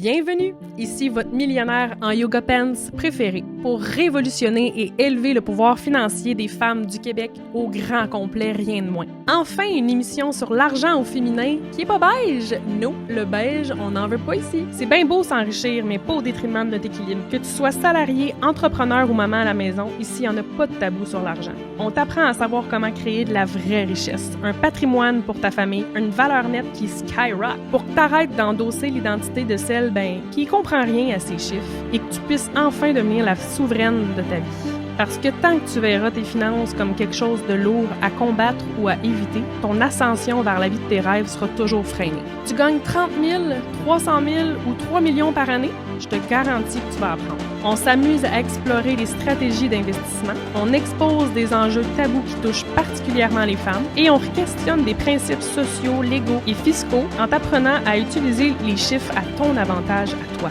Bienvenue! Ici votre millionnaire en yoga pants préféré pour révolutionner et élever le pouvoir financier des femmes du Québec au grand complet, rien de moins. Enfin, une émission sur l'argent au féminin qui est pas beige. Non, le beige, on n'en veut pas ici. C'est bien beau s'enrichir, mais pas au détriment de notre équilibre. Que tu sois salarié, entrepreneur ou maman à la maison, ici, il n'y en a pas de tabou sur l'argent. On t'apprend à savoir comment créer de la vraie richesse, un patrimoine pour ta famille, une valeur nette qui skyrock pour que t'arrêtes d'endosser l'identité de celle qui comprend rien à ces chiffres et que tu puisses enfin devenir la souveraine de ta vie. Parce que tant que tu verras tes finances comme quelque chose de lourd à combattre ou à éviter, ton ascension vers la vie de tes rêves sera toujours freinée. Tu gagnes 30 000, 300 000 ou 3 millions par année, je te garantis que tu vas apprendre. On s'amuse à explorer les stratégies d'investissement, on expose des enjeux tabous qui touchent particulièrement les femmes et on questionne des principes sociaux, légaux et fiscaux en t'apprenant à utiliser les chiffres à ton avantage à toi.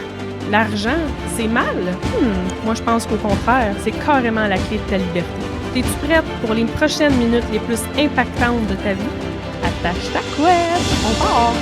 L'argent, c'est mal? Moi, je pense qu'au contraire, c'est carrément la clé de ta liberté. Es-tu prête pour les prochaines minutes les plus impactantes de ta vie? Attache ta couette! On part!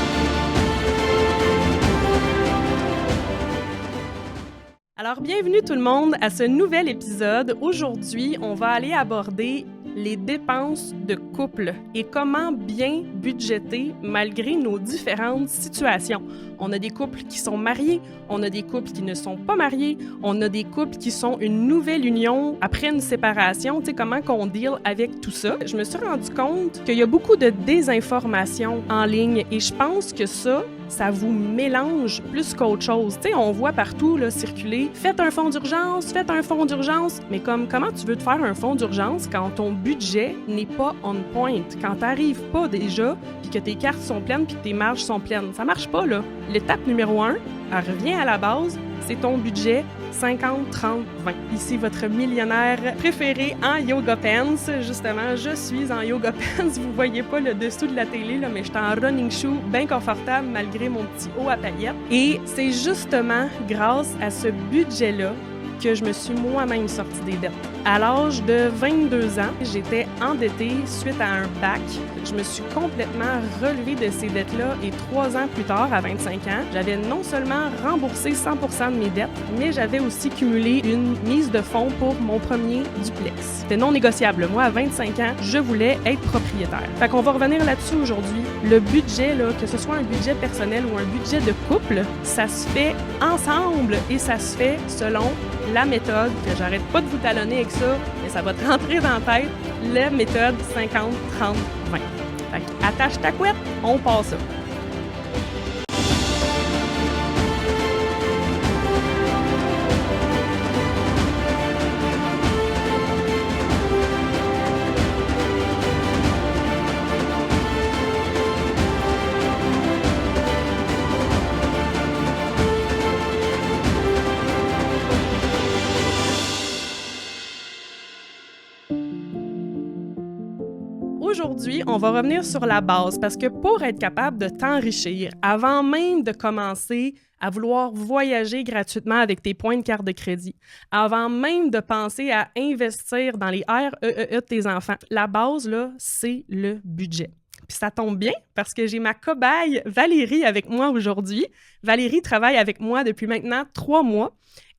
Alors, bienvenue tout le monde à ce nouvel épisode. Aujourd'hui, on va aller aborder les dépenses de couple et comment bien budgéter malgré nos différentes situations. On a des couples qui sont mariés, on a des couples qui ne sont pas mariés, on a des couples qui sont une nouvelle union après une séparation. Tu sais, comment qu'on deal avec tout ça? Je me suis rendu compte qu'il y a beaucoup de désinformation en ligne et je pense que ça vous mélange plus qu'autre chose. Tu sais, on voit partout là, circuler « Faites un fonds d'urgence, faites un fonds d'urgence ». Mais comment tu veux te faire un fonds d'urgence quand ton budget n'est pas on point? Quand t'arrives pas déjà, puis que tes cartes sont pleines, puis que tes marges sont pleines. Ça marche pas, là. L'étape numéro 1, elle revient à la base, c'est ton budget 50, 30, 20. Ici, votre millionnaire préféré en yoga pants. Justement, je suis en yoga pants. Vous voyez pas le dessous de la télé, là, mais je suis en running shoe, bien confortable malgré mon petit haut à paillettes. Et c'est justement grâce à ce budget-là que je me suis moi-même sortie des dettes. À l'âge de 22 ans, j'étais endettée suite à un bac. Je me suis complètement relevée de ces dettes-là et 3 ans plus tard, à 25 ans, j'avais non seulement remboursé 100% de mes dettes, mais j'avais aussi cumulé une mise de fonds pour mon premier duplex. C'était non négociable. Moi, à 25 ans, je voulais être propriétaire. Fait qu'on va revenir là-dessus aujourd'hui. Le budget, là, que ce soit un budget personnel ou un budget de couple, ça se fait ensemble et ça se fait selon la méthode, que j'arrête pas de vous talonner avec ça, mais ça va te rentrer dans la tête, la méthode 50, 30, 20. Fait que attache ta couette, on passe ça. Aujourd'hui, on va revenir sur la base parce que pour être capable de t'enrichir, avant même de commencer à vouloir voyager gratuitement avec tes points de carte de crédit, avant même de penser à investir dans les REEE de tes enfants, la base, là, c'est le budget. Puis ça tombe bien parce que j'ai ma cobaye Valérie avec moi aujourd'hui. Valérie travaille avec moi depuis maintenant 3 mois.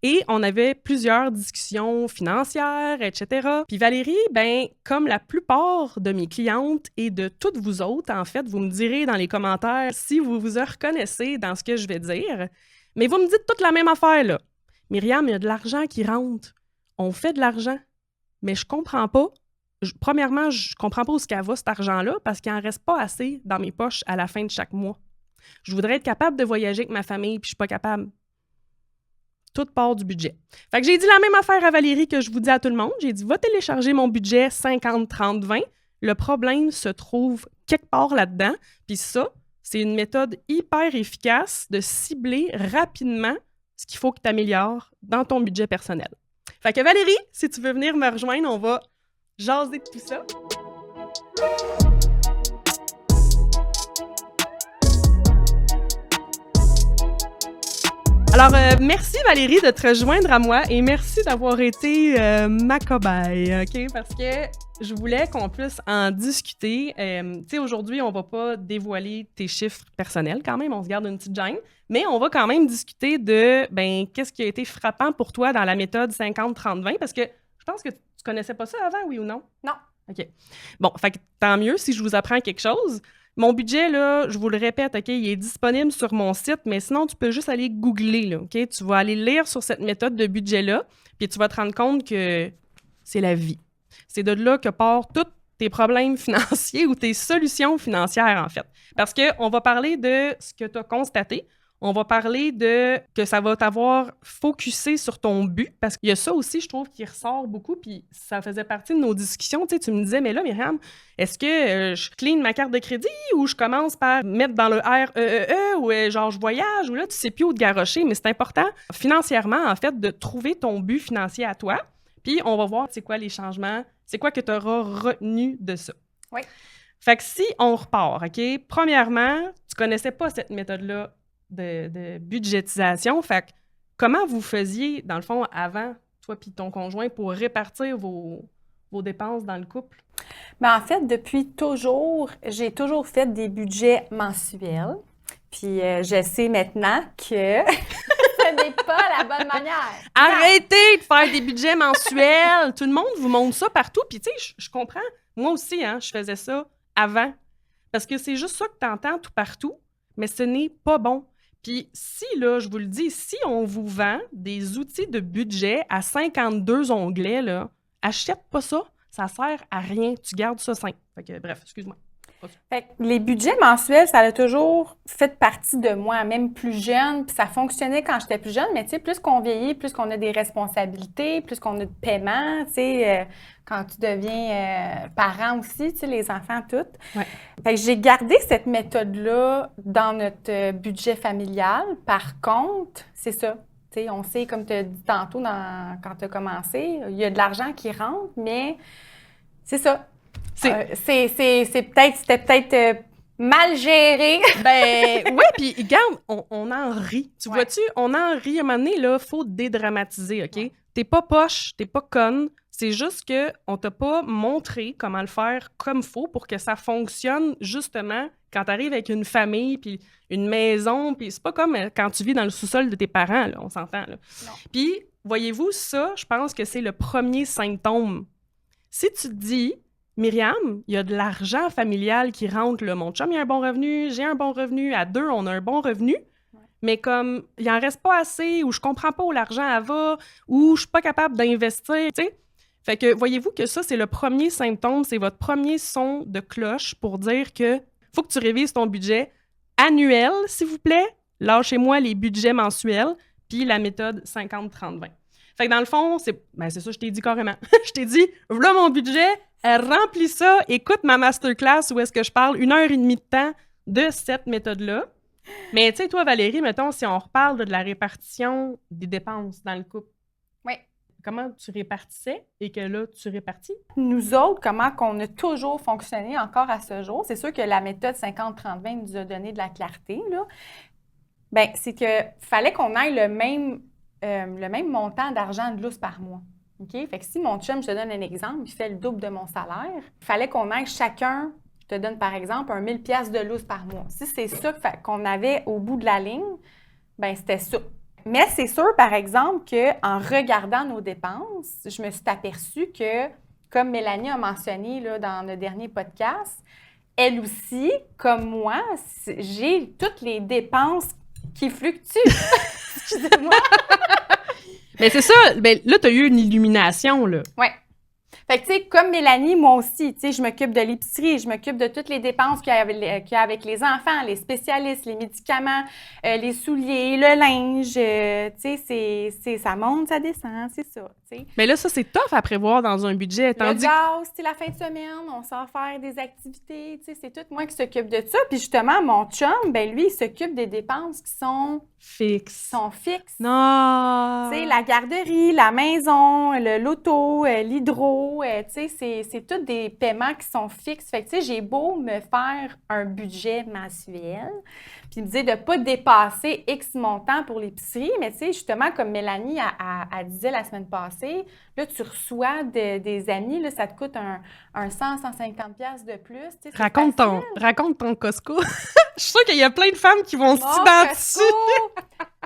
Et on avait plusieurs discussions financières, etc. Puis Valérie, comme la plupart de mes clientes et de toutes vous autres, en fait, vous me direz dans les commentaires si vous vous reconnaissez dans ce que je vais dire. Mais vous me dites toute la même affaire, là. Myriam, il y a de l'argent qui rentre. On fait de l'argent. Mais je comprends pas. Premièrement, je comprends pas où ce qu'elle va, cet argent-là, parce qu'il en reste pas assez dans mes poches à la fin de chaque mois. Je voudrais être capable de voyager avec ma famille, puis je suis pas capable. Tout part du budget. Fait que j'ai dit la même affaire à Valérie que je vous dis à tout le monde. J'ai dit, va télécharger mon budget 50, 30, 20. Le problème se trouve quelque part là-dedans. Puis ça, c'est une méthode hyper efficace de cibler rapidement ce qu'il faut que tu améliores dans ton budget personnel. Fait que Valérie, si tu veux venir me rejoindre, on va jaser de tout ça. Alors, merci Valérie de te rejoindre à moi et merci d'avoir été ma cobaye, OK? Parce que je voulais qu'on puisse en discuter. Tu sais, aujourd'hui, on va pas dévoiler tes chiffres personnels quand même, on se garde une petite gêne, mais on va quand même discuter de, qu'est-ce qui a été frappant pour toi dans la méthode 50-30-20, parce que je pense que tu connaissais pas ça avant, oui ou non? Non. OK. Bon, fait que tant mieux si je vous apprends quelque chose. Mon budget, là, je vous le répète, OK, il est disponible sur mon site, mais sinon, tu peux juste aller googler, là, OK? Tu vas aller lire sur cette méthode de budget-là, puis tu vas te rendre compte que c'est la vie. C'est de là que partent tous tes problèmes financiers ou tes solutions financières, en fait. Parce qu'on va parler de ce que tu as constaté. On va parler de que ça va t'avoir focusé sur ton but, parce qu'il y a ça aussi, je trouve, qui ressort beaucoup, puis ça faisait partie de nos discussions. Tu sais, tu me disais, mais là, Myriam, est-ce que je clean ma carte de crédit ou je commence par mettre dans le REEE ou genre je voyage ou là, tu sais plus où te garrocher, mais c'est important financièrement, en fait, de trouver ton but financier à toi, puis on va voir c'est quoi les changements, c'est quoi que tu auras retenu de ça. Oui. Fait que si on repart, OK, premièrement, tu connaissais pas cette méthode-là de budgétisation. Fait que comment vous faisiez, dans le fond, avant, toi puis ton conjoint, pour répartir vos dépenses dans le couple? Ben, en fait, depuis toujours, j'ai toujours fait des budgets mensuels. Puis je sais maintenant que ce n'est pas la bonne manière. Arrêtez de faire des budgets mensuels! Tout le monde vous montre ça partout. Puis tu sais, je comprends. Moi aussi, hein, je faisais ça avant. Parce que c'est juste ça que tu entends tout partout, mais ce n'est pas bon. Puis si, là, je vous le dis, si on vous vend des outils de budget à 52 onglets, là, achète pas ça, ça sert à rien, tu gardes ça simple. Fait que, bref, excuse-moi. Fait que les budgets mensuels, ça a toujours fait partie de moi, même plus jeune, puis ça fonctionnait quand j'étais plus jeune, mais tu sais, plus qu'on vieillit, plus qu'on a des responsabilités, plus qu'on a de paiements, tu sais, quand tu deviens parent aussi, tu sais, les enfants, toutes. Ouais. Fait que j'ai gardé cette méthode-là dans notre budget familial. Par contre, c'est ça. Tu sais, on sait, comme tu as dit tantôt quand tu as commencé, il y a de l'argent qui rentre, mais c'est ça. C'était peut-être mal géré. Ben oui, puis regarde, on en rit. Tu vois-tu, on en rit. À un moment donné, là, faut dédramatiser, OK? Ouais. T'es pas poche, t'es pas conne. C'est juste qu'on t'a pas montré comment le faire comme faut pour que ça fonctionne justement quand t'arrives avec une famille, puis une maison, puis c'est pas comme quand tu vis dans le sous-sol de tes parents, là, on s'entend, là. Puis, voyez-vous, ça, je pense que c'est le premier symptôme. Si tu te dis... Myriam, il y a de l'argent familial qui rentre, là. Mon chum, il a un bon revenu, j'ai un bon revenu, à deux, on a un bon revenu, mais comme il en reste pas assez, ou je comprends pas où l'argent va, ou je suis pas capable d'investir, tu sais. Fait que, voyez-vous que ça, c'est le premier symptôme, c'est votre premier son de cloche pour dire que faut que tu révises ton budget annuel, s'il vous plaît. Lâchez-moi les budgets mensuels, puis la méthode 50-30-20. Fait que dans le fond, c'est ça, je t'ai dit carrément. Je t'ai dit, voilà mon budget, remplis ça, écoute ma masterclass où est-ce que je parle 1h30 de temps de cette méthode-là. Mais tu sais, toi, Valérie, mettons, si on reparle de la répartition des dépenses dans le couple. Oui. Comment tu répartissais et que là, tu répartis? Nous autres, comment qu'on a toujours fonctionné encore à ce jour, c'est sûr que la méthode 50-30-20 nous a donné de la clarté, là. Bien, c'est que fallait qu'on aille le même montant d'argent de lousse par mois. OK? Fait que si mon chum, je te donne un exemple, il fait le double de mon salaire, il fallait qu'on aille chacun, je te donne par exemple, 1000 pièces de lousse par mois. Si c'est ça qu'on avait au bout de la ligne, bien, c'était ça. Mais c'est sûr, par exemple, qu'en regardant nos dépenses, je me suis aperçue que, comme Mélanie a mentionné là, dans le dernier podcast, elle aussi, comme moi, j'ai toutes les dépenses qui fluctuent. Excusez-moi. Mais c'est ça, ben là, tu as eu une illumination, là. Oui. Fait que, tu sais, comme Mélanie, moi aussi, tu sais, je m'occupe de l'épicerie, je m'occupe de toutes les dépenses qu'il y a avec les enfants, les spécialistes, les médicaments, les souliers, le linge, tu sais, ça monte, ça descend, c'est ça, tu sais. Mais là, ça, c'est tough à prévoir dans un budget. Le gaz, c'est la fin de semaine, on sort faire des activités, tu sais, c'est tout moi qui s'occupe de ça. Puis justement, mon chum, ben lui, il s'occupe des dépenses qui sont fixes. Sont fixes. Non! Tu sais, la garderie, la maison, l'auto, l'hydro, tu sais, c'est tous des paiements qui sont fixes. Fait que, tu sais, j'ai beau me faire un budget mensuel, puis me dire de ne pas dépasser X montant pour l'épicerie, mais tu sais, justement, comme Mélanie a disait la semaine passée, là, tu reçois des amis, là, ça te coûte un 100-150$ de plus. Tu sais, Raconte ton Costco. Je suis sûre qu'il y a plein de femmes qui vont s'identifier.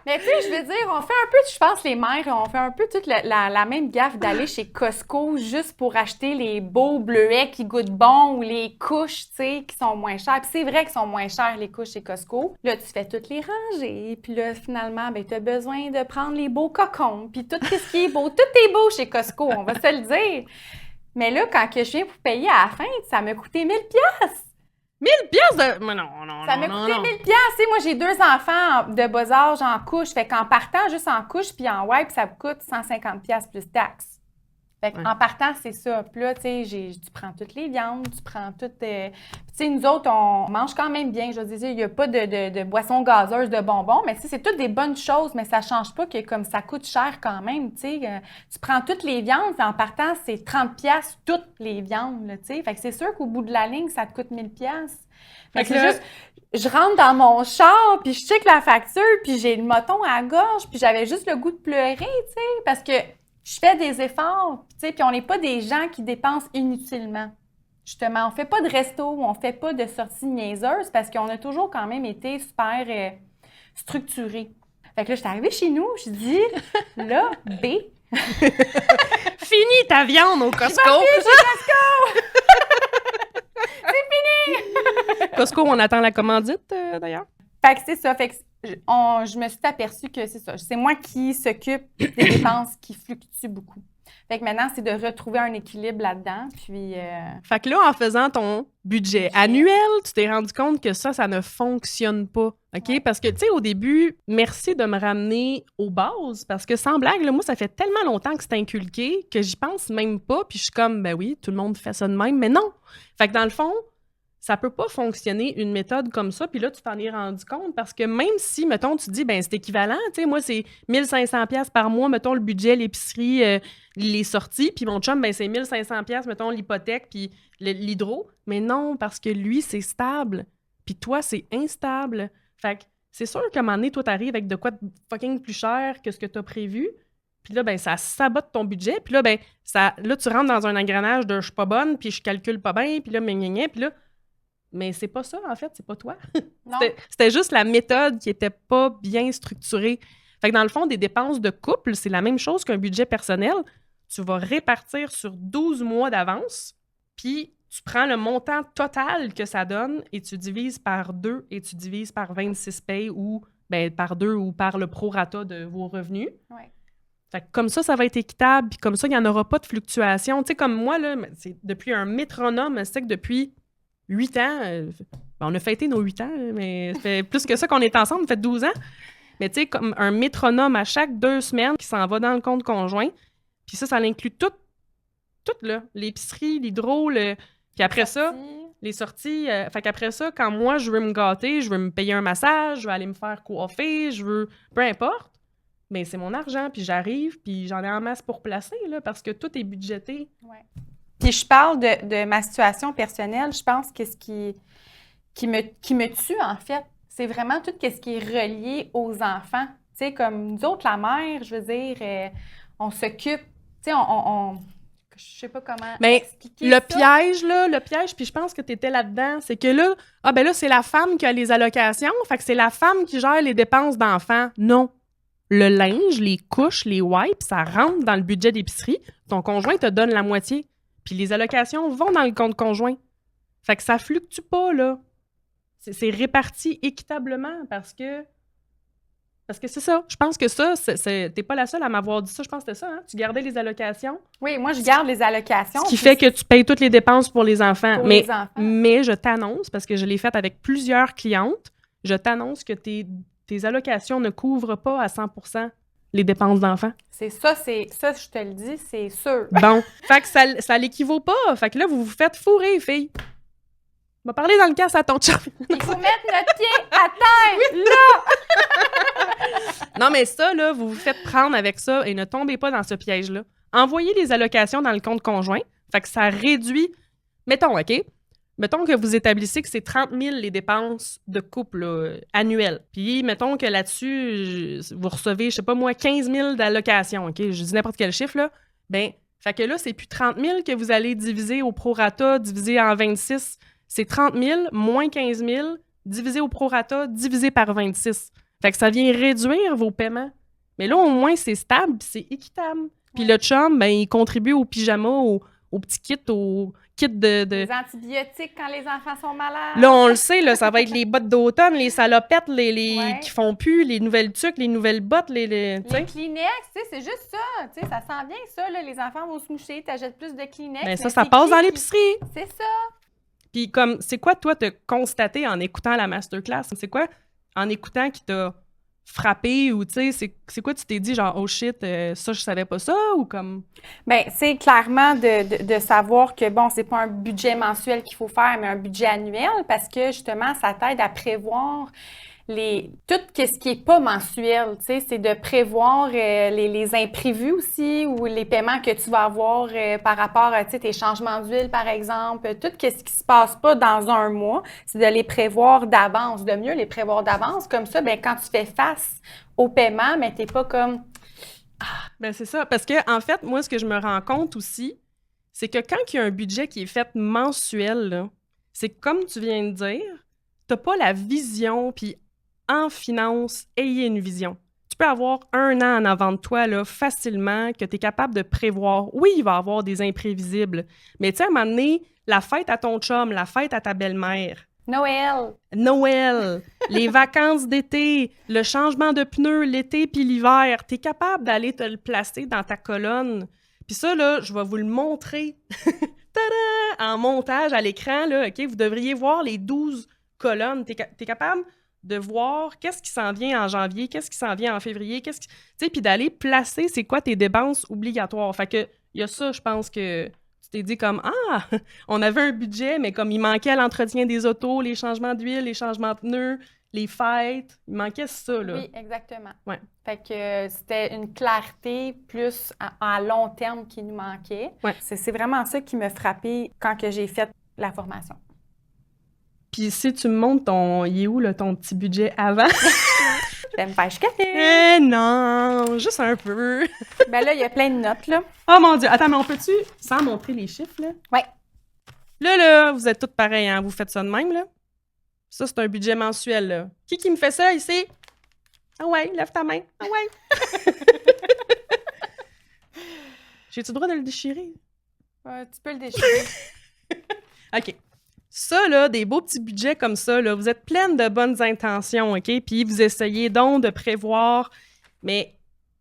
Mais tu sais, je veux dire, on fait un peu, je pense, les mères, on fait un peu toute la même gaffe d'aller chez Costco juste pour acheter les beaux bleuets qui goûtent bon ou les couches, tu sais, qui sont moins chères. Puis c'est vrai qu'ils sont moins chères, les couches chez Costco. Là, tu fais toutes les rangées. Puis là, finalement, ben, tu as besoin de prendre les beaux cocons. Puis tout ce qui est beau, tout est beau chez Costco, on va se le dire. Mais là, quand que je viens pour payer à la fin, ça m'a coûté 1000$. 1000$ de... Mais non. Ça m'a coûté 1000$. Tu sais, moi, j'ai 2 enfants de bas âge en couche. Fait qu'en partant juste en couche puis en wipe, ça me coûte 150$ plus taxes. Fait qu'en partant, c'est ça. Puis là, tu sais, tu prends toutes les viandes, tu prends toutes... tu sais, nous autres, on mange quand même bien. Je veux dire, il n'y a pas de boissons gazeuses, de bonbons, mais tu sais, c'est toutes des bonnes choses, mais ça ne change pas que comme ça coûte cher quand même, tu sais. Tu prends toutes les viandes, puis en partant, c'est 30$ toutes les viandes, là, tu sais. Fait que c'est sûr qu'au bout de la ligne, ça te coûte 1000$. Fait que c'est juste... Je rentre dans mon char, puis je check la facture, puis j'ai le moton à la gorge, puis j'avais juste le goût de pleurer, tu sais, parce que je fais des efforts, tu sais, puis on n'est pas des gens qui dépensent inutilement. Justement, on fait pas de resto, on fait pas de sorties niaiseuses parce qu'on a toujours quand même été super structurés. Fait que là, je suis arrivée chez nous, je dis, là, B. Fini ta viande au Costco! C'est fini! Costco, on attend la commandite, d'ailleurs. Fait que c'est ça. Fait que je me suis aperçue que c'est ça. C'est moi qui s'occupe des dépenses qui fluctuent beaucoup. Fait que maintenant, c'est de retrouver un équilibre là-dedans. Puis. Fait que là, en faisant ton budget annuel, tu t'es rendu compte que ça ne fonctionne pas. OK? Ouais. Parce que, tu sais, au début, merci de me ramener aux bases. Parce que, sans blague, là, moi, ça fait tellement longtemps que c'est inculqué que j'y pense même pas. Puis je suis comme, ben oui, tout le monde fait ça de même. Mais non! Fait que dans le fond, ça peut pas fonctionner une méthode comme ça, puis là, tu t'en es rendu compte parce que même si, mettons, tu te dis, ben c'est équivalent, tu sais, moi, c'est 1500$ par mois, mettons, le budget, l'épicerie, les sorties, puis mon chum, ben c'est 1500$, mettons, l'hypothèque, puis l'hydro. Mais non, parce que lui, c'est stable, puis toi, c'est instable. Fait que c'est sûr qu'à un moment donné, toi, t'arrives avec de quoi de fucking plus cher que ce que t'as prévu, puis là, ben ça sabote ton budget, puis là, ben là, tu rentres dans un engrenage de « je suis pas bonne », puis « je calcule pas bien », puis là, puis là, mais c'est pas ça, en fait, c'est pas toi. C'était juste la méthode qui était pas bien structurée. Fait que dans le fond, des dépenses de couple, c'est la même chose qu'un budget personnel. Tu vas répartir sur 12 mois d'avance, puis tu prends le montant total que ça donne et tu divises par 2 et tu divises par 26 payes ou par 2 ou par le prorata de vos revenus. Ouais. Fait que comme ça va être équitable, puis comme ça, il n'y en aura pas de fluctuation. Tu sais, comme moi, là, c'est depuis un métronome, c'est que depuis 8 ans, on a fêté nos 8 ans, mais ça fait plus que ça qu'on est ensemble, ça fait 12 ans. Mais tu sais, comme un métronome à chaque 2 semaines qui s'en va dans le compte conjoint. Puis ça inclut tout là, l'épicerie, l'hydro, puis après ça, les sorties. Fait qu'après ça, quand moi, je veux me gâter, je veux me payer un massage, je veux aller me faire coiffer, peu importe, mais c'est mon argent, puis j'arrive, puis j'en ai en masse pour placer, là, parce que tout est budgété. Ouais. Puis je parle de ma situation personnelle. Je pense que ce qui me tue, en fait, c'est vraiment tout ce qui est relié aux enfants. Tu sais, comme nous autres, la mère, je veux dire, on s'occupe, tu sais, je sais pas comment expliquer le piège, puis je pense que tu étais là-dedans, c'est que là, là, c'est la femme qui a les allocations, fait que c'est la femme qui gère les dépenses d'enfants. Non. Le linge, les couches, les wipes, ça rentre dans le budget d'épicerie. Ton conjoint te donne la moitié. Puis les allocations vont dans le compte conjoint. Fait que ça fluctue pas, là. C'est réparti équitablement parce que c'est ça. Je pense que ça, t'es pas la seule à m'avoir dit ça. Je pense que c'était ça, hein? Tu gardais les allocations. Oui, moi, je garde les allocations. Ce qui fait que tu payes toutes les dépenses pour les enfants. Mais je t'annonce, parce que je l'ai fait avec plusieurs clientes, je t'annonce que tes allocations ne couvrent pas à 100% les dépenses d'enfants. C'est ça, je te le dis, c'est sûr. Bon, fait que ça l'équivaut pas. Fait que là, vous vous faites fourrer, filles. Va parler dans le casque à ton chum. Il faut mettre notre pied à terre, là! Non, mais ça, là, vous vous faites prendre avec ça et ne tombez pas dans ce piège-là. Envoyez les allocations dans le compte conjoint. Fait que ça réduit... Mettons, OK? Mettons que vous établissez que c'est 30 000 les dépenses de couple là, annuelles. Puis mettons que là-dessus, vous recevez, je sais pas moi, 15 000 d'allocations, OK? Je dis n'importe quel chiffre, là. Ben, fait que là, c'est plus 30 000 que vous allez diviser au prorata, diviser en 26. C'est 30 000 moins 15 000 divisé au prorata, divisé par 26. Fait que ça vient réduire vos paiements. Mais là, au moins, c'est stable puis c'est équitable. Puis le chum, ben, il contribue au pyjama, au petit kit, au kit de... Les antibiotiques quand les enfants sont malades. Là, on le sait, là, ça va être les bottes d'automne, les salopettes, les Ouais. qui font plus, les nouvelles tuques, les nouvelles bottes, tu sais. Les Kleenex, tu sais, c'est juste ça. Tu sais, ça sent bien ça, là. Les enfants vont se moucher, t'achètes plus de Kleenex. Ben ça, mais ça c'est passe qui dans qui- l'épicerie. C'est ça. Puis comme, c'est quoi, toi, te constater en écoutant la masterclass? C'est quoi, en écoutant, qui t'a frappé ou, tu sais, c'est quoi, tu t'es dit, genre, oh shit, ça, je savais pas ça, ou comme... Bien, c'est clairement de savoir que, bon, c'est pas un budget mensuel qu'il faut faire, mais un budget annuel, parce que, justement, ça t'aide à prévoir tout ce qui est pas mensuel, tu sais, c'est de prévoir les imprévus aussi, ou les paiements que tu vas avoir par rapport à, tu sais, tes changements d'huile, par exemple, tout ce qui se passe pas dans un mois, c'est de les prévoir d'avance, de mieux les prévoir d'avance, comme ça, ben quand tu fais face au paiement, mais t'es pas comme... Ben c'est ça, parce que en fait, moi, ce que je me rends compte aussi, c'est que quand il y a un budget qui est fait mensuel, là, c'est que, comme tu viens de dire, t'as pas la vision, puis en finance, ayez une vision. Tu peux avoir 1 an en avant de toi, là, facilement, que tu es capable de prévoir. Oui, il va y avoir des imprévisibles, mais tu sais, à un moment donné, la fête à ton chum, la fête à ta belle-mère, Noël, les vacances d'été, le changement de pneus l'été puis l'hiver, t'es capable d'aller te le placer dans ta colonne. Puis ça, là, je vais vous le montrer en montage à l'écran, là, OK? Vous devriez voir les 12 colonnes. T'es capable de voir qu'est-ce qui s'en vient en janvier, qu'est-ce qui s'en vient en février, tu sais, puis d'aller placer c'est quoi tes dépenses obligatoires. Fait que, il y a ça, je pense que tu t'es dit comme, ah, on avait un budget, mais comme il manquait l'entretien des autos, les changements d'huile, les changements de pneus, les fêtes, il manquait ça, là. Oui, exactement. Ouais. Fait que c'était une clarté plus à long terme qui nous manquait. Ouais. C'est vraiment ça qui m'a frappé quand que j'ai fait la formation. Puis si tu me montres il est où, là, ton petit budget avant? Je vais me faire chicaner. Non, juste un peu. Ben là, il y a plein de notes, là. Oh mon Dieu, attends, mais on peut-tu, sans montrer les chiffres, là? Ouais. Là, vous êtes toutes pareilles, hein? Vous faites ça de même, là? Ça, c'est un budget mensuel, là. Qui me fait ça ici? Ah ouais, lève ta main. Ah ouais. J'ai-tu le droit de le déchirer? Tu peux le déchirer. OK. Ça, là, des beaux petits budgets comme ça, là, vous êtes pleines de bonnes intentions, OK? Puis vous essayez donc de prévoir, mais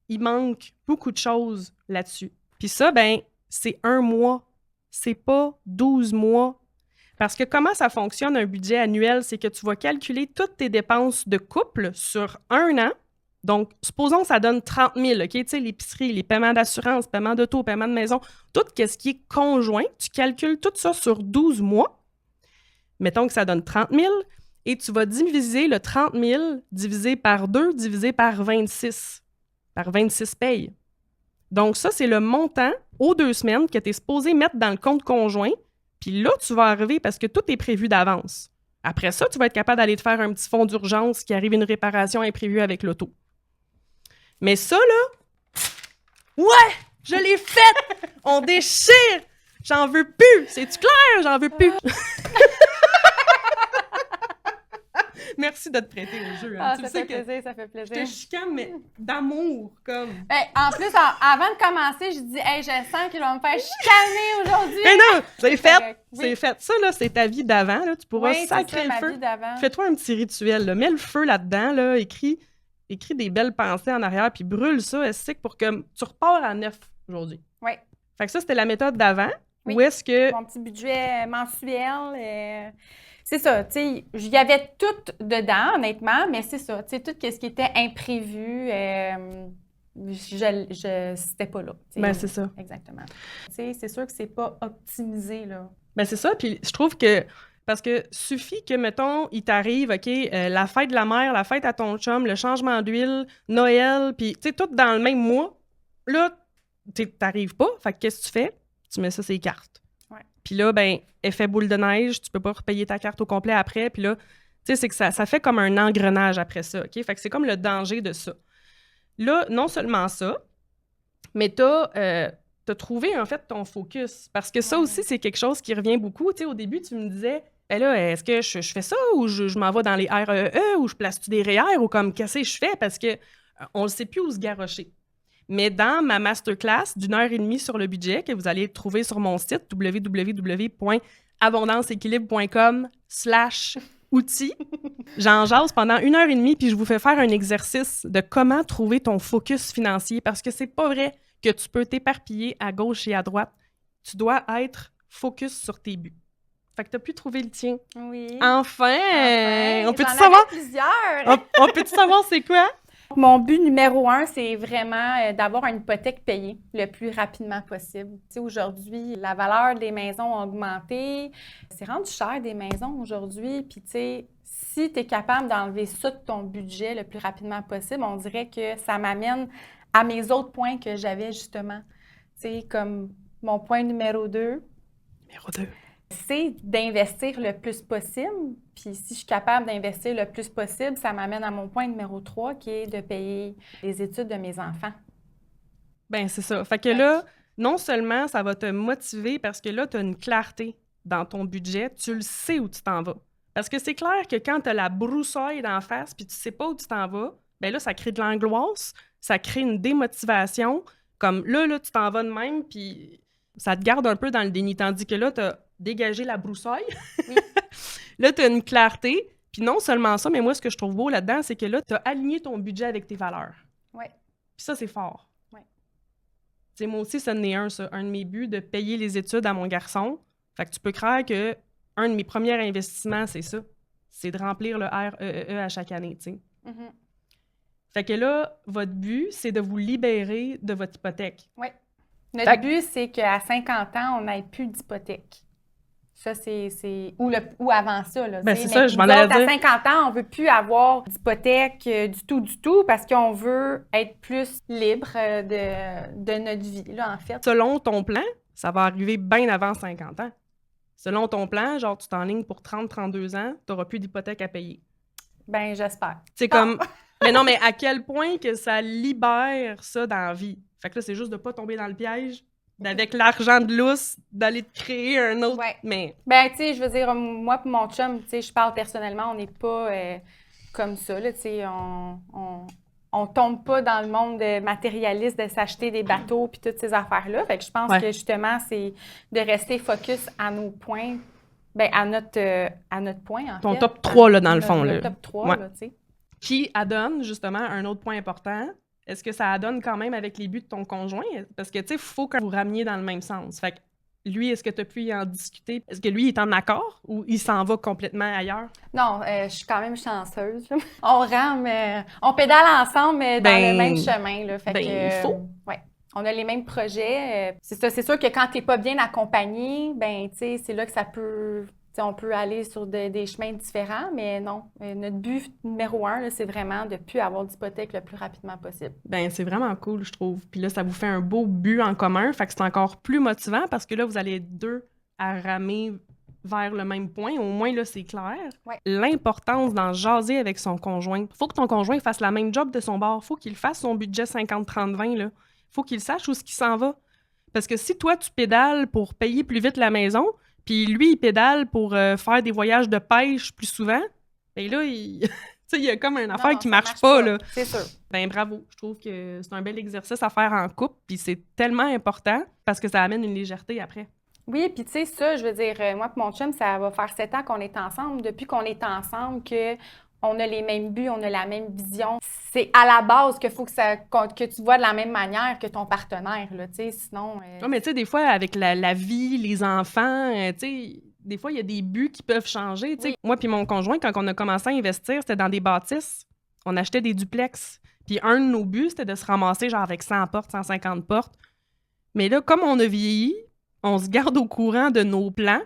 il manque beaucoup de choses là-dessus. Puis ça, ben, c'est 1 mois. C'est pas 12 mois. Parce que comment ça fonctionne, un budget annuel? C'est que tu vas calculer toutes tes dépenses de couple sur 1 an. Donc, supposons que ça donne 30 000, OK? Tu sais, l'épicerie, les paiements d'assurance, paiements d'auto, paiements de maison, tout ce qui est conjoint, tu calcules tout ça sur 12 mois. Mettons que ça donne 30 000 et tu vas diviser le 30 000 divisé par 2, divisé par 26. Par 26 payes. Donc, ça, c'est le montant aux 2 semaines que tu es supposé mettre dans le compte conjoint. Puis là, tu vas arriver parce que tout est prévu d'avance. Après ça, tu vas être capable d'aller te faire un petit fonds d'urgence qui arrive une réparation imprévue avec l'auto. Mais ça, là, ouais, je l'ai fait! On déchire! J'en veux plus! C'est-tu clair? J'en veux plus! Merci de te prêter au jeu. Hein. Ça fait plaisir, ça fait plaisir. Je te chicane, mais d'amour, comme. Ben, en plus, avant de commencer, je dis, hey, je sens qu'il va me faire chicaner aujourd'hui. Mais non, c'est fait. correct. C'est Oui. fait. Ça, là, c'est ta vie d'avant. Là. Tu pourras Oui, sacrer c'est ça, le ma feu. vie d'avant. Fais-toi un petit rituel. Là. Mets le feu là-dedans. Là. Écris des belles pensées en arrière, puis brûle ça, pour que tu repars à 9 aujourd'hui. Oui. Fait que ça, c'était la méthode d'avant. Oui. Où est-ce que. Mon petit budget mensuel. C'est ça, tu sais, il y avait tout dedans, honnêtement, mais c'est ça, tu sais, tout ce qui était imprévu, c'était pas là. T'sais. Ben, c'est ça. Exactement. Tu sais, c'est sûr que c'est pas optimisé, là. Ben, c'est ça. Puis je trouve que Parce que suffit que, mettons, il t'arrive, OK, la fête de la mère, la fête à ton chum, le changement d'huile, Noël, puis, tu sais, tout dans le même mois. Là, t'arrives pas. Fait que qu'est-ce que tu fais? Tu mets ça sur les cartes. Ouais. Puis là, ben, effet boule de neige, tu peux pas repayer ta carte au complet après. Puis là, tu sais, c'est que ça fait comme un engrenage après ça, OK? Fait que c'est comme le danger de ça. Là, non seulement ça, mais t'as trouvé, en fait, ton focus. Parce que ça aussi, c'est quelque chose qui revient beaucoup. Tu sais, au début, tu me disais, là, est-ce que je fais ça ou je m'en vais dans les REE ou je place-tu des REER ou comme, qu'est-ce que je fais? Parce que on ne sait plus où se garrocher. Mais dans ma masterclass d'1h30 sur le budget, que vous allez trouver sur mon site www.abondanceéquilibre.com/outils, j'en jase pendant 1h30 puis je vous fais faire un exercice de comment trouver ton focus financier parce que c'est pas vrai que tu peux t'éparpiller à gauche et à droite. Tu dois être focus sur tes buts. Fait que t'as pu trouver le tien. Oui. Enfin! On peut-tu J'en savoir? avais plusieurs! On peut-tu savoir c'est quoi? Mon but numéro 1, c'est vraiment d'avoir une hypothèque payée le plus rapidement possible. Tu sais, aujourd'hui, la valeur des maisons a augmenté. C'est rendu cher des maisons aujourd'hui. Puis, tu sais, si tu es capable d'enlever ça de ton budget le plus rapidement possible, on dirait que ça m'amène à mes autres points que j'avais justement. Tu sais, comme mon point numéro 2. Numéro 2. C'est d'investir le plus possible. Puis si je suis capable d'investir le plus possible, ça m'amène à mon point numéro 3, qui est de payer les études de mes enfants. Ben c'est ça. Fait que là, non seulement ça va te motiver parce que là, tu as une clarté dans ton budget, tu le sais où tu t'en vas. Parce que c'est clair que quand tu as la broussaille d'en face puis tu sais pas où tu t'en vas, ben là, ça crée de l'angoisse, ça crée une démotivation. Comme là, tu t'en vas de même puis ça te garde un peu dans le déni. Tandis que là, tu as dégagé la broussaille. Oui. Là, tu as une clarté. Puis non seulement ça, mais moi, ce que je trouve beau là-dedans, c'est que là, tu as aligné ton budget avec tes valeurs. Oui. Puis ça, c'est fort. Oui. Tu sais, moi aussi, ça en est un de mes buts, de payer les études à mon garçon. Fait que tu peux croire que un de mes premiers investissements, c'est ça. C'est de remplir le REE à chaque année, tu sais. Mm-hmm. Fait que là, votre but, c'est de vous libérer de votre hypothèque. Oui. Notre but, c'est qu'à 50 ans, on n'ait plus d'hypothèque. Ça, c'est... Ou avant ça, là. Ben, c'est ça, je m'en allais dire. À 50 ans, on ne veut plus avoir d'hypothèque du tout, parce qu'on veut être plus libre de notre vie, là, en fait. Selon ton plan, ça va arriver bien avant 50 ans. Selon ton plan, genre, tu t'enlignes pour 30-32 ans, tu n'auras plus d'hypothèque à payer. Ben, j'espère. C'est comme... Mais non, mais à quel point que ça libère ça dans la vie. Fait que là, c'est juste de pas tomber dans le piège, d'avec l'argent de lousse, d'aller te créer un autre... Ouais. Mais... Ben, tu sais, je veux dire, moi et mon chum, tu sais, je parle personnellement, on n'est pas comme ça, là, tu sais, on tombe pas dans le monde matérialiste de s'acheter des bateaux puis toutes ces affaires-là. Fait que je pense que, justement, c'est de rester focus à nos points, ben à notre point, en fait. Ton top 3, là, dans le fond, là. Le top 3, là, tu sais. Qui adonne, justement, un autre point important. Est-ce que ça adonne quand même avec les buts de ton conjoint? Parce que, tu sais, il faut que vous rameniez dans le même sens. Fait que lui, est-ce que tu as pu y en discuter? Est-ce que lui est en accord ou il s'en va complètement ailleurs? Non, je suis quand même chanceuse. On rame, on pédale ensemble dans le même chemin, là. Fait que, il faut. Ouais. On a les mêmes projets. C'est ça, c'est sûr que quand t'es pas bien accompagné, ben, tu sais, c'est là que ça peut... T'sais, on peut aller sur des chemins différents, mais non. Notre but numéro 1, là, c'est vraiment de ne plus avoir d'hypothèque le plus rapidement possible. Ben c'est vraiment cool, je trouve. Puis là, ça vous fait un beau but en commun, fait que c'est encore plus motivant parce que là, vous allez être deux à ramer vers le même point. Au moins, là, c'est clair. Ouais. L'importance d'en jaser avec son conjoint. Faut que ton conjoint fasse la même job de son bord. Faut qu'il fasse son budget 50-30-20, là. Faut qu'il sache où est-ce qu'il s'en va. Parce que si toi, tu pédales pour payer plus vite la maison, puis lui, il pédale pour faire des voyages de pêche plus souvent, bien là, il y a comme une affaire qui marche pas, là. C'est sûr. Ben bravo, je trouve que c'est un bel exercice à faire en couple, puis c'est tellement important parce que ça amène une légèreté après. Oui, puis tu sais, ça, je veux dire, moi et mon chum, ça va faire 7 ans qu'on est ensemble. Depuis qu'on est ensemble, on a les mêmes buts, on a la même vision. C'est à la base qu'il faut que tu vois de la même manière que ton partenaire, là, tu sais, sinon... Non, mais tu sais, des fois, avec la vie, les enfants, tu sais, des fois, il y a des buts qui peuvent changer, tu sais. Oui. Moi puis mon conjoint, quand on a commencé à investir, c'était dans des bâtisses. On achetait des duplex. Puis un de nos buts, c'était de se ramasser genre avec 100 portes, 150 portes. Mais là, comme on a vieilli, on se garde au courant de nos plans.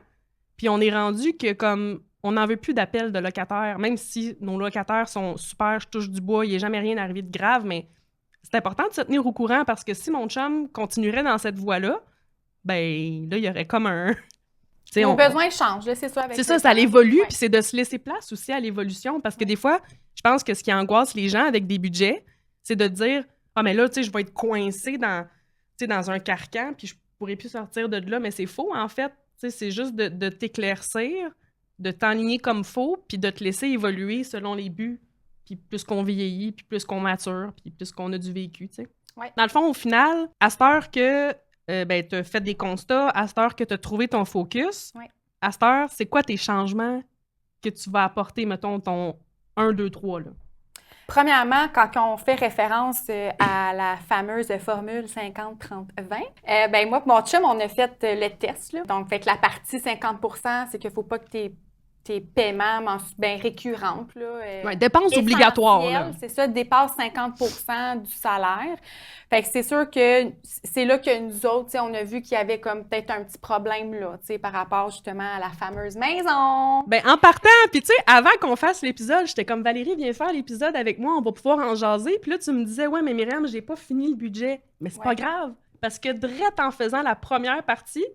Puis on est rendu que comme on n'en veut plus d'appels de locataires, même si nos locataires sont super, je touche du bois, il n'est jamais rien arrivé de grave, mais c'est important de se tenir au courant parce que si mon chum continuerait dans cette voie-là, ben là, il y aurait comme un... Nos besoins changent, là, c'est ça. C'est ça, ça évolue, puis c'est de se laisser place aussi à l'évolution parce que des fois, je pense que ce qui angoisse les gens avec des budgets, c'est de dire « Ah, mais là, tu sais, je vais être coincé dans un carcan, puis je pourrais plus sortir de là. » Mais c'est faux, en fait. Tu sais, c'est juste de t'éclaircir, de t'enligner comme faut, puis de te laisser évoluer selon les buts. Puis plus qu'on vieillit, puis plus qu'on mature, puis plus qu'on a du vécu, tu sais. Ouais. Dans le fond, au final, à cette heure que tu as fait des constats, à cette heure que tu as trouvé ton focus, à cette heure, c'est quoi tes changements que tu vas apporter, mettons, ton 1, 2, 3, là? Premièrement, quand on fait référence à la fameuse formule 50-30-20, ben moi et mon chum, on a fait le test, là. Donc, fait que la partie 50%, c'est qu'il ne faut pas que tes paiements récurrents, dépenses obligatoires, là. C'est ça, dépasse 50% du salaire. Fait que c'est sûr que c'est là que nous autres, on a vu qu'il y avait comme peut-être un petit problème là, par rapport justement à la fameuse maison. Ben en partant, puis tu sais, avant qu'on fasse l'épisode, j'étais comme Valérie, viens faire l'épisode avec moi, on va pouvoir en jaser. Puis là, tu me disais, ouais, mais Myriam, j'ai pas fini le budget. Mais c'est pas grave, parce que drette en faisant la première partie,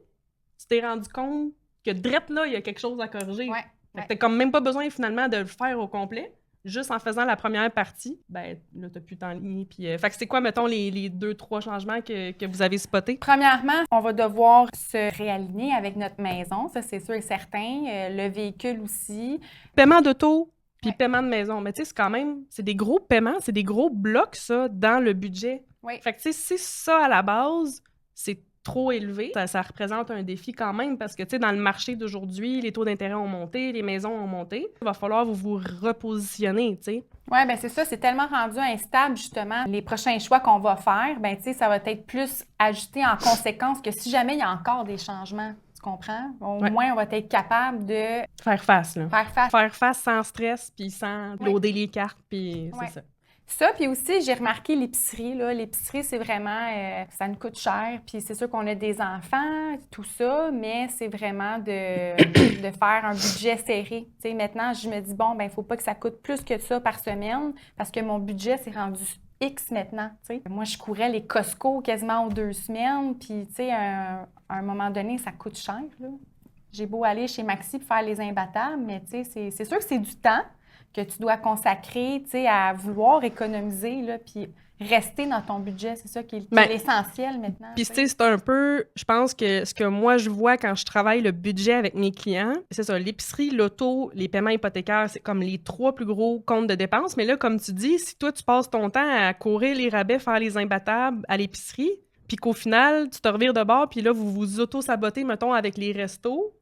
tu t'es rendu compte que drette là, il y a quelque chose à corriger. Fait que t'as comme même pas besoin finalement de le faire au complet. Juste en faisant la première partie, ben là, t'as pu t'enligner. Puis, fait que c'est quoi, mettons, les 2-3 changements que vous avez spotés? Premièrement, on va devoir se réaligner avec notre maison. Ça, c'est sûr et certain. Le véhicule aussi. Paiement d'auto, puis paiement de maison. Mais tu sais, c'est quand même, c'est des gros paiements, c'est des gros blocs, ça, dans le budget. Fait que tu sais, si ça, à la base, c'est trop élevé, ça représente un défi quand même parce que, tu sais, dans le marché d'aujourd'hui, les taux d'intérêt ont monté, les maisons ont monté. Il va falloir vous repositionner, tu sais. Oui, bien c'est ça, c'est tellement rendu instable, justement. Les prochains choix qu'on va faire, bien, tu sais, ça va être plus ajusté en conséquence que si jamais il y a encore des changements. Tu comprends? Au moins, on va être capable de... Faire face, là. Faire face sans stress, puis sans loader les cartes, puis c'est ça. Ça, puis aussi, j'ai remarqué l'épicerie, là. L'épicerie, c'est vraiment... ça nous coûte cher, puis c'est sûr qu'on a des enfants, tout ça, mais c'est vraiment de faire un budget serré. Tu sais, maintenant, je me dis, bon, ben il faut pas que ça coûte plus que ça par semaine, parce que mon budget, c'est rendu X maintenant, tu sais. Moi, je courais les Costco quasiment aux 2 semaines, puis, tu sais, à un moment donné, ça coûte cher, là. J'ai beau aller chez Maxi pour faire les imbattables, mais, tu sais, c'est sûr que c'est du temps que tu dois consacrer, tu sais, à vouloir économiser, là, puis rester dans ton budget. C'est ça qui est l'essentiel maintenant. Puis, tu sais, c'est un peu, je pense que ce que moi, je vois quand je travaille le budget avec mes clients, c'est ça, l'épicerie, l'auto, les paiements hypothécaires, c'est comme les 3 plus gros comptes de dépenses. Mais là, comme tu dis, si toi, tu passes ton temps à courir les rabais, faire les imbattables à l'épicerie, puis qu'au final, tu te revires de bord, puis là, vous vous auto-sabotez, mettons, avec les restos,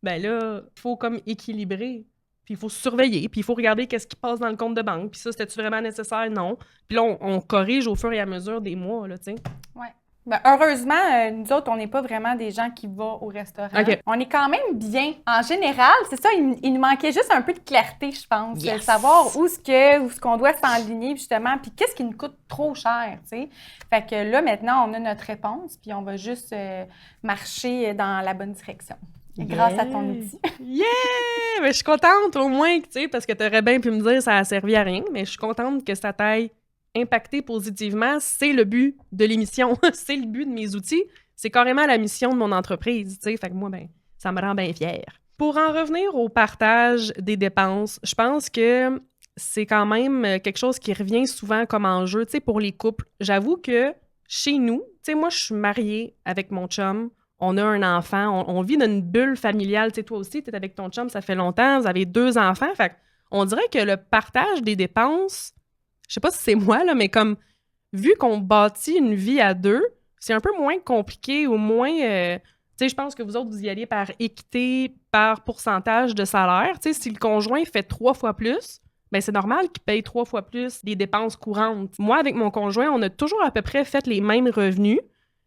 ben là, il faut comme équilibrer. Puis il faut surveiller, puis il faut regarder qu'est-ce qui passe dans le compte de banque. Puis ça, c'était-tu vraiment nécessaire? Non. Puis là, on corrige au fur et à mesure des mois, là, tu sais. Oui. Ben, heureusement, nous autres, on n'est pas vraiment des gens qui vont au restaurant. On est quand même bien. En général, c'est ça, il nous manquait juste un peu de clarté, je pense. De savoir où est-ce qu'on doit s'enligner, justement, puis qu'est-ce qui nous coûte trop cher, tu sais. Fait que là, maintenant, on a notre réponse, puis on va juste marcher dans la bonne direction. Grâce à ton outil. Mais je suis contente au moins, tu sais, parce que tu aurais bien pu me dire que ça a servi à rien, mais je suis contente que ça t'aille impacté positivement. C'est le but de l'émission. C'est le but de mes outils. C'est carrément la mission de mon entreprise, tu sais. Fait que moi, ben, ça me rend bien fière. Pour en revenir au partage des dépenses, je pense que c'est quand même quelque chose qui revient souvent comme enjeu, tu sais, pour les couples. J'avoue que chez nous, tu sais, moi, je suis mariée avec mon chum. On a un enfant, on vit dans une bulle familiale. Tu sais, toi aussi, tu es avec ton chum, ça fait longtemps, vous avez 2 enfants. Fait on dirait que le partage des dépenses, je sais pas si c'est moi, là, mais comme, vu qu'on bâtit une vie à 2, c'est un peu moins compliqué ou moins... tu sais, je pense que vous autres, vous y allez par équité, par pourcentage de salaire. Tu sais, si le conjoint fait 3 fois plus, bien, c'est normal qu'il paye 3 fois plus des dépenses courantes. Moi, avec mon conjoint, on a toujours à peu près fait les mêmes revenus.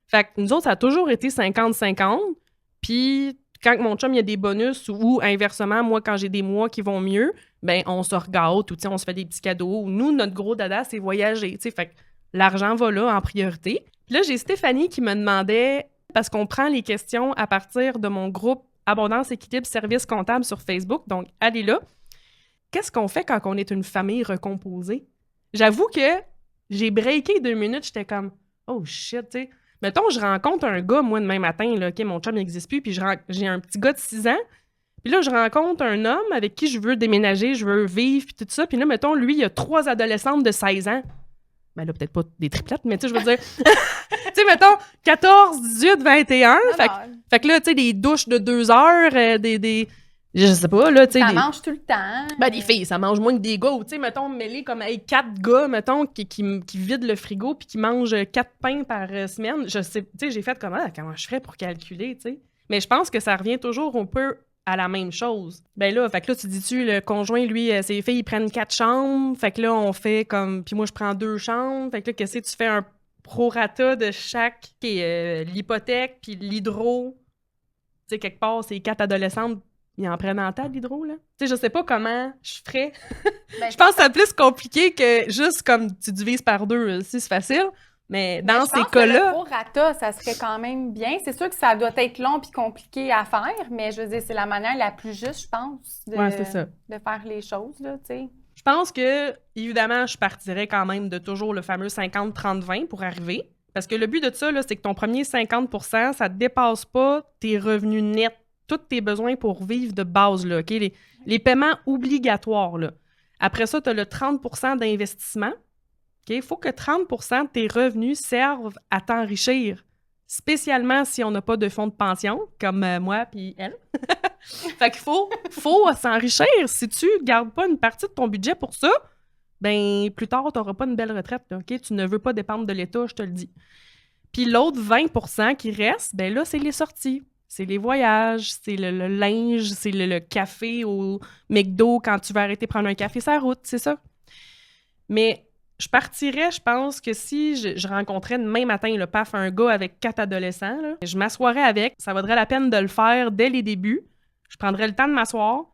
Fait que nous autres, ça a toujours été 50-50. Puis quand mon chum, il y a des bonus ou inversement, moi, quand j'ai des mois qui vont mieux, ben on se regâte ou on se fait des petits cadeaux. Nous, notre gros dada, c'est voyager. Fait que l'argent va là en priorité. Puis là, j'ai Stéphanie qui me demandait, parce qu'on prend les questions à partir de mon groupe Abondance Équilibre Service Comptable sur Facebook, donc allez là. Qu'est-ce qu'on fait quand on est une famille recomposée? J'avoue que j'ai breaké 2 minutes, j'étais comme « Oh shit », tu sais. Mettons, je rencontre un gars, moi, demain matin, là, OK, mon chum n'existe plus, puis j'ai un petit gars de 6 ans, puis là, je rencontre un homme avec qui je veux déménager, je veux vivre, puis tout ça, puis là, mettons, lui, il a 3 adolescentes de 16 ans. Ben là, peut-être pas des triplettes, mais tu sais, je veux dire... tu sais, mettons, 14, 18, 21, fait que là, tu sais, des douches de 2 heures, je sais pas, là, tu sais... Ça mange tout le temps. Ben, des filles, ça mange moins que des gars. Ou, tu sais, mettons, mêlés comme avec 4 gars, mettons, qui vident le frigo puis qui mangent 4 pains par semaine. Je sais, tu sais, j'ai fait comment je ferais pour calculer, tu sais. Mais je pense que ça revient toujours un peu à la même chose. Ben là, fait que là, tu dis-tu, le conjoint, lui, ses filles, ils prennent 4 chambres. Fait que là, on fait comme... Puis moi, je prends 2 chambres. Fait que là, qu'est-ce que tu fais? Un prorata de chaque, l'hypothèque, puis l'hydro. Tu sais, quelque part, c'est 4 adolescentes, ils en prennent en tas de l'hydro, là. Tu sais, je sais pas comment je ferais. Ben, je pense que c'est plus compliqué que juste comme tu divises par 2, si c'est facile. Mais dans ces cas-là... Le prorata, ça serait quand même bien. C'est sûr que ça doit être long puis compliqué à faire, mais je veux dire, c'est la manière la plus juste, je pense, c'est ça. de faire les choses, là, tu sais. Je pense que, évidemment, je partirais quand même de toujours le fameux 50-30-20 pour arriver. Parce que le but de ça, là, c'est que ton premier 50%, ça ne dépasse pas tes revenus nets, tous tes besoins pour vivre de base, là, OK? Les paiements obligatoires, là. Après ça, tu as le 30% d'investissement. Il faut que 30% de tes revenus servent à t'enrichir, spécialement si on n'a pas de fonds de pension, comme moi puis elle. Fait qu'il faut s'enrichir. Si tu gardes pas une partie de ton budget pour ça, ben plus tard, tu n'auras pas une belle retraite. Là, OK? Tu ne veux pas dépendre de l'État, je te le dis. Puis l'autre 20% qui reste, ben là, c'est les sorties. C'est les voyages, c'est le linge, c'est le café au McDo quand tu vas arrêter de prendre un café sur la route, c'est ça. Mais je partirais, je pense que si je rencontrais demain matin, le paf, un gars avec 4 adolescents, là, je m'assoirais avec, ça vaudrait la peine de le faire dès les débuts. Je prendrais le temps de m'asseoir,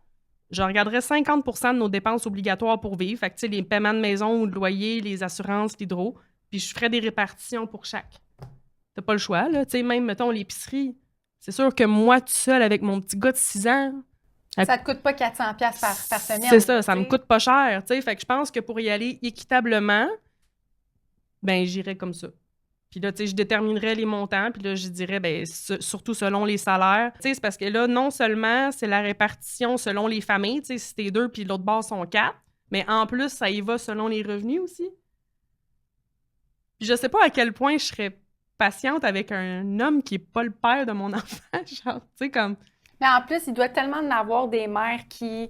je regarderais 50% de nos dépenses obligatoires pour vivre, fait que tu sais, les paiements de maison ou de loyer, les assurances, l'hydro, puis je ferais des répartitions pour chaque. T'as pas le choix, là, tu sais, même, mettons, l'épicerie. C'est sûr que moi, tout seul, avec mon petit gars de 6 ans... Ça te coûte pas 400$ par semaine. C'est ça, ça me coûte pas cher, tu sais. Fait que je pense que pour y aller équitablement, ben j'irais comme ça. Puis là, tu sais, je déterminerais les montants, puis là, je dirais, ben surtout selon les salaires. Tu sais, c'est parce que là, non seulement c'est la répartition selon les familles, tu sais, si t'es 2 puis l'autre bord sont 4, mais en plus, ça y va selon les revenus aussi. Puis je sais pas à quel point je serais patiente avec un homme qui est pas le père de mon enfant, genre, tu sais, comme... Mais en plus, il doit tellement en avoir des mères qui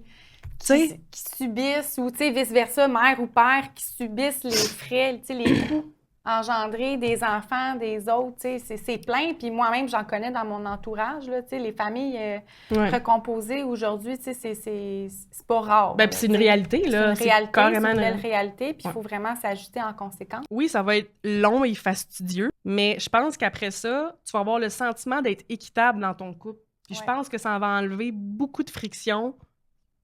subissent, ou tu sais, vice-versa, mère ou père, qui subissent les frais, tu sais, les coûts engendrés des enfants, des autres, tu sais, c'est plein. Puis moi-même, j'en connais dans mon entourage, là, tu sais, les familles recomposées aujourd'hui, tu sais, c'est pas rare. Ben, puis c'est une réalité, là. C'est une réalité, c'est une belle réalité, puis il faut vraiment s'ajuster en conséquence. Oui, ça va être long et fastidieux, mais je pense qu'après ça, tu vas avoir le sentiment d'être équitable dans ton couple. Puis je pense que ça va enlever beaucoup de friction,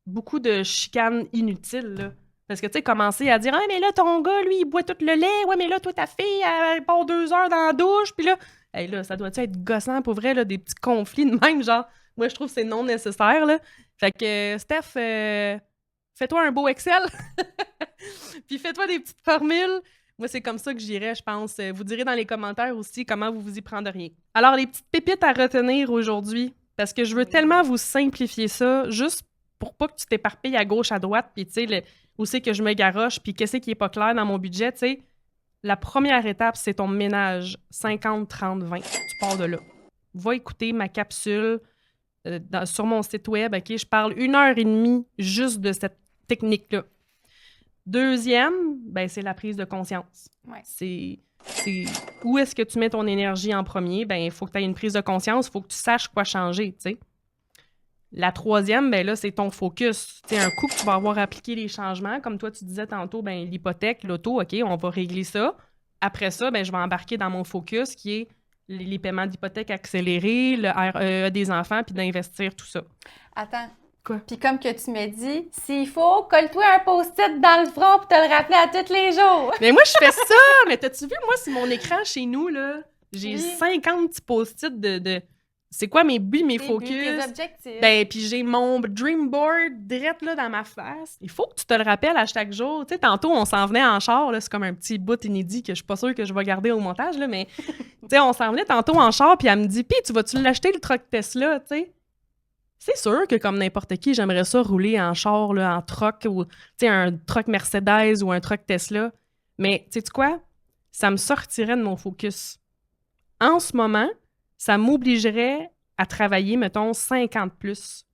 beaucoup de chicanes inutiles, là. Parce que, tu sais, commencer à dire « Ah, mais là, ton gars, lui, il boit tout le lait. Ouais, mais là, toi, ta fille, elle part 2 heures dans la douche. » Puis là, hey, là, ça doit-tu être gossant, pour vrai, là, des petits conflits de même, genre, moi, je trouve que c'est non nécessaire, là. Fait que, Steph, fais-toi un beau Excel. Puis fais-toi des petites formules. Moi, c'est comme ça que j'irais, je pense. Vous direz dans les commentaires aussi comment vous vous y prendriez. Alors, les petites pépites à retenir aujourd'hui, parce que je veux tellement vous simplifier ça, juste pour pas que tu t'éparpilles à gauche, à droite, puis tu sais, où c'est que je me garoche, puis qu'est-ce qui est pas clair dans mon budget, tu sais. La première étape, c'est ton ménage 50-30-20. Tu pars de là. Va écouter ma capsule sur mon site web, OK? Je parle 1h30 juste de cette technique-là. Deuxième, ben, c'est la prise de conscience. Ouais. C'est où est-ce que tu mets ton énergie en premier? Ben, il faut que tu aies une prise de conscience, il faut que tu saches quoi changer, tu sais. La troisième, ben là, c'est ton focus. Tu sais, un coup que tu vas avoir appliqué les changements, comme toi, tu disais tantôt, ben l'hypothèque, l'auto, OK, on va régler ça. Après ça, ben je vais embarquer dans mon focus qui est les paiements d'hypothèque accélérés, le REE des enfants, puis d'investir tout ça. Attends. Quoi? Puis comme que tu me dis, s'il faut, colle-toi un post-it dans le front pour te le rappeler à tous les jours. Mais moi, je fais ça! Mais t'as-tu vu, moi, sur mon écran chez nous, là, j'ai 50 petits post-it de C'est quoi mes buts, mes Tes focus? buts, tes objectifs. Ben, puis j'ai mon dream board direct là dans ma face. Il faut que tu te le rappelles à chaque jour. Tu sais, tantôt, on s'en venait en char, là, c'est comme un petit bout inédit que je suis pas sûre que je vais garder au montage, là, mais tu sais, on s'en venait tantôt en char, puis elle me dit « Pis, tu vas-tu l'acheter, le truck Tesla? » Tu sais, c'est sûr que comme n'importe qui, j'aimerais ça rouler en char, là, en truck, ou tu sais, un truck Mercedes ou un truck Tesla. Mais tu sais quoi? Ça me sortirait de mon focus. En ce moment, ça m'obligerait à travailler, mettons, 50 plus.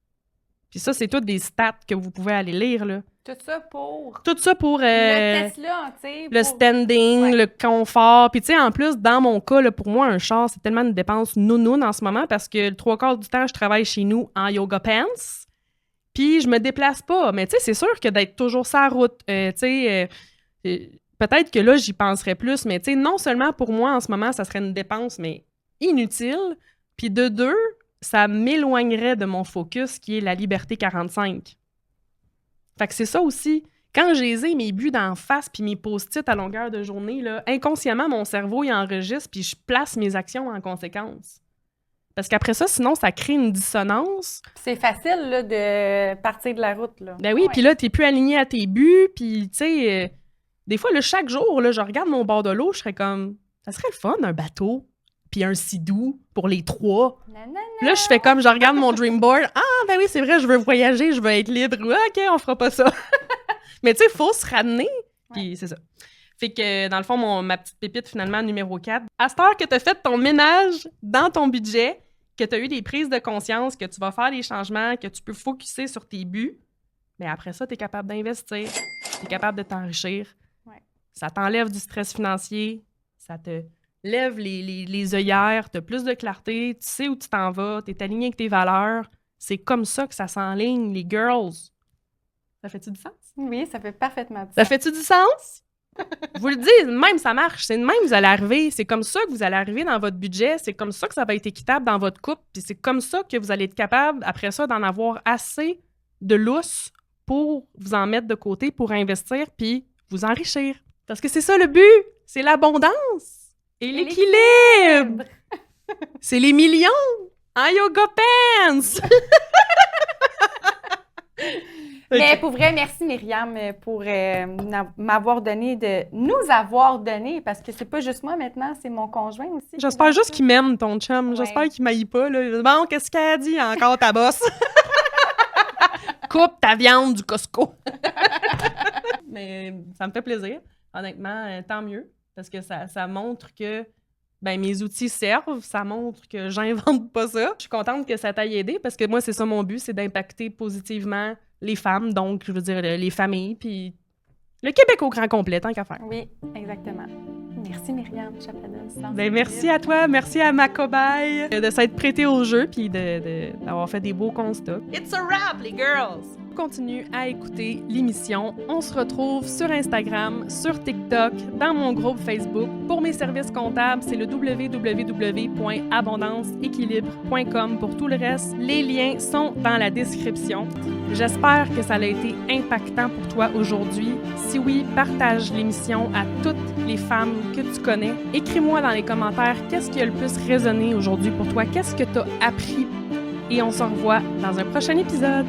Puis ça, c'est toutes des stats que vous pouvez aller lire, là. Tout ça pour Tout ça pour le Tesla, tu sais. le standing, Ouais. le confort. Puis tu sais, en plus, dans mon cas, là, pour moi, un char, c'est tellement une dépense nounoune en ce moment parce que le 3/4 du temps, je travaille chez nous en yoga pants. Puis je me déplace pas. Mais tu sais, c'est sûr que d'être toujours sur la route, tu sais... peut-être que là, j'y penserais plus, mais tu sais, non seulement pour moi, en ce moment, ça serait une dépense, mais inutile, puis de deux, ça m'éloignerait de mon focus, qui est la liberté 45. Fait que c'est ça aussi. Quand j'ai mes buts d'en face puis mes post-it à longueur de journée, là, inconsciemment, mon cerveau, il enregistre puis je place mes actions en conséquence. Parce qu'après ça, sinon, ça crée une dissonance. C'est facile, là, de partir de la route, là. Ben oui, Ouais. puis là, t'es plus aligné à tes buts, puis tu sais... des fois, là, chaque jour, là, je regarde mon bord de l'eau, je serais comme, ça serait le fun, un bateau, puis un sidou pour les trois. Nanana. Là, je fais comme, je regarde mon dream board. Ah, ben oui, c'est vrai, je veux voyager, je veux être libre. OK, on fera pas ça. Mais tu sais, il faut se ramener, puis c'est ça. Fait que, dans le fond, ma petite pépite, finalement, numéro 4, à cette heure que tu as fait ton ménage dans ton budget, que tu as eu des prises de conscience, que tu vas faire des changements, que tu peux focusser sur tes buts, mais après ça, tu es capable d'investir, tu es capable de t'enrichir. Ça t'enlève du stress financier, ça te lève les œillères, tu as plus de clarté, tu sais où tu t'en vas, tu es aligné avec tes valeurs. C'est comme ça que ça s'enligne, les girls. Ça fait-tu du sens? Oui, ça fait parfaitement du Ça sens. fait-tu du sens? Je vous le dis, même ça marche. C'est de même que vous allez arriver. C'est comme ça que vous allez arriver dans votre budget. C'est comme ça que ça va être équitable dans votre couple. Puis c'est comme ça que vous allez être capable, après ça, d'en avoir assez de lousse pour vous en mettre de côté, pour investir, puis vous enrichir. Parce que c'est ça le but, c'est l'abondance et l'équilibre. C'est les millions en yoga pants. Mais pour vrai, merci Myriam pour nous avoir donné, parce que c'est pas juste moi maintenant, c'est mon conjoint aussi. J'espère juste qu'il m'aime, ton chum. Ouais. J'espère qu'il m'haït pas. Là. Bon, qu'est-ce qu'elle a dit encore, ta bosse? Coupe ta viande du Costco. Mais ça me fait plaisir. Honnêtement, tant mieux. Parce que ça montre que mes outils servent. Ça montre que j'invente pas ça. Je suis contente que ça t'aille aidé parce que moi, c'est ça mon but, c'est d'impacter positivement les femmes, donc, je veux dire, les familles, puis le Québec au grand complet, tant qu'à faire. Oui, exactement. Merci Myriam Chapadon. Merci à toi, merci à ma cobaye de s'être prêtée au jeu puis d'avoir fait des beaux constats. It's a wrap, les girls! Continue à écouter l'émission. On se retrouve sur Instagram, sur TikTok, dans mon groupe Facebook. Pour mes services comptables, c'est le www.abondanceéquilibre.com. Pour tout le reste, les liens sont dans la description. J'espère que ça a été impactant pour toi aujourd'hui. Si oui, partage l'émission à toutes les femmes que tu connais. Écris-moi dans les commentaires qu'est-ce qui a le plus résonné aujourd'hui pour toi, qu'est-ce que tu as appris. Et on se revoit dans un prochain épisode.